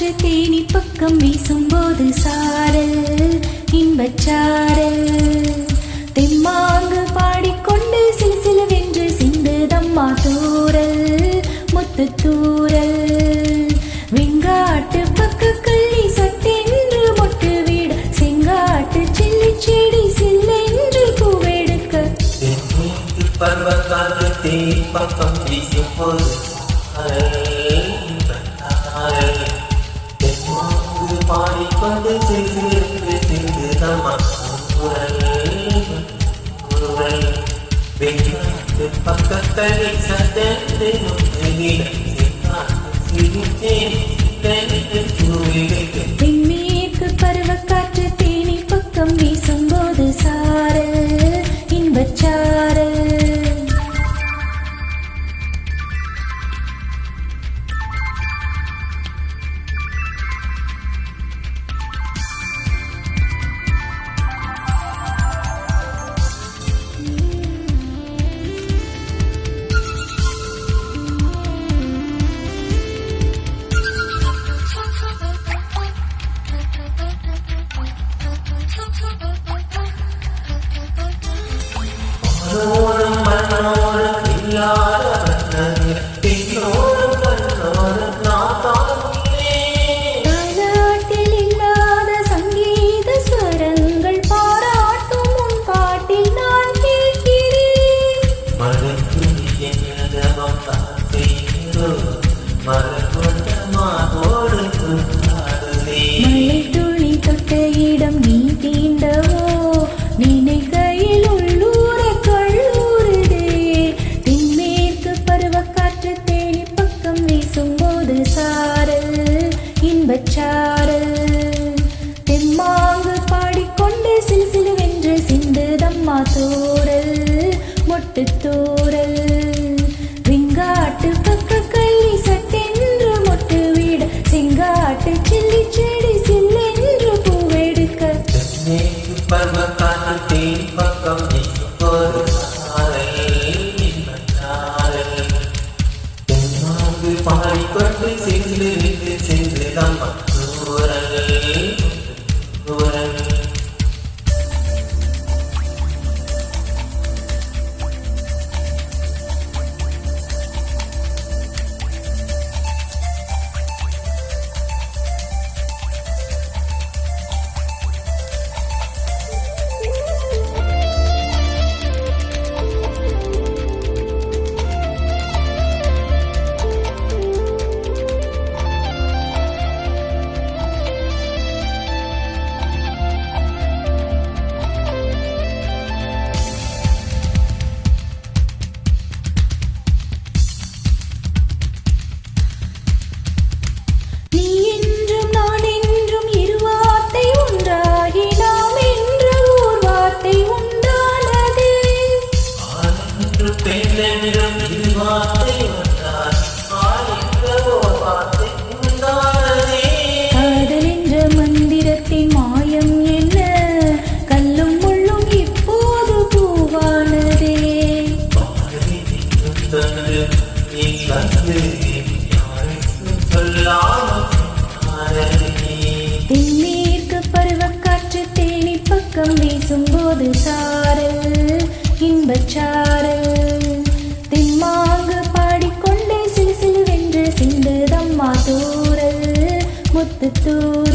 காற்று தேனி பக்கம் வீசும்போது சாரல் இன்பச்சாரல் தெம்மாங்கு பாடிக்கொண்டு சிலுசிலுவென்று சிந்துதம்மா தூரல் முத்து தூரல் வெங்காட்டு பக்க கள்ளி சட்டென்று மொட்டு வீட செங்காட்டு சில்லி செடி சில்லென்று பூவெடுக்க பருவகாற்று தேனி பக்கம் வீசும்போது பாடிக்கொண்டு சிறு சிறு தம்மா பக்கத்தலை சட்டென்று தென்மேற்கு பருவக்காற்று தேனி பக்கம் வீசும்போது சாரல் இன்பச்சாரல் தாலாட்டில் இல்லாத சங்கீத ஸ்வரங்கள் பாராட்டும் உன் பாட்டில் நான் கேட்கிறேன் மழை துளி தொட்ட இடம் நீ தீண்டவோ நினைக்கையில் உள்ளூர கள்ளூருதே தென்மேற்கு பருவக்காற்று தேனி பக்கம் வீசும்போது சாரல் இன்பச்சாரல் தெம்மாங்கு பாடிக்கொண்டு சிலுசிலுவென்று சிந்துதம்மா தூரல் மொட்டு தூரல் வெங்காட்டு பக்க கள்ளி சட்டென்று மொட்டு வீட செங்காட்டு சில்லி செடி சில்லென்று பூவெடுக்க பருவகாற்று தேனி பக்கம் வீசும்போது பாடிக்கொண்டு சிறு சிறு தம்மா காதல் என்ற மந்திரத்தின் மாயம் என்ன கல்லும் முள்ளும் இப்போது பூவானதே தென்மேற்கு பருவக்காற்று தேனி பக்கம் வீசும்போது சாரல் இன்பச்சாரல் தெம்மாங்கு பாடிக்கொண்டே சிலுசிலுவென்று சிந்துதம்மா தூரல் முத்து தூரல்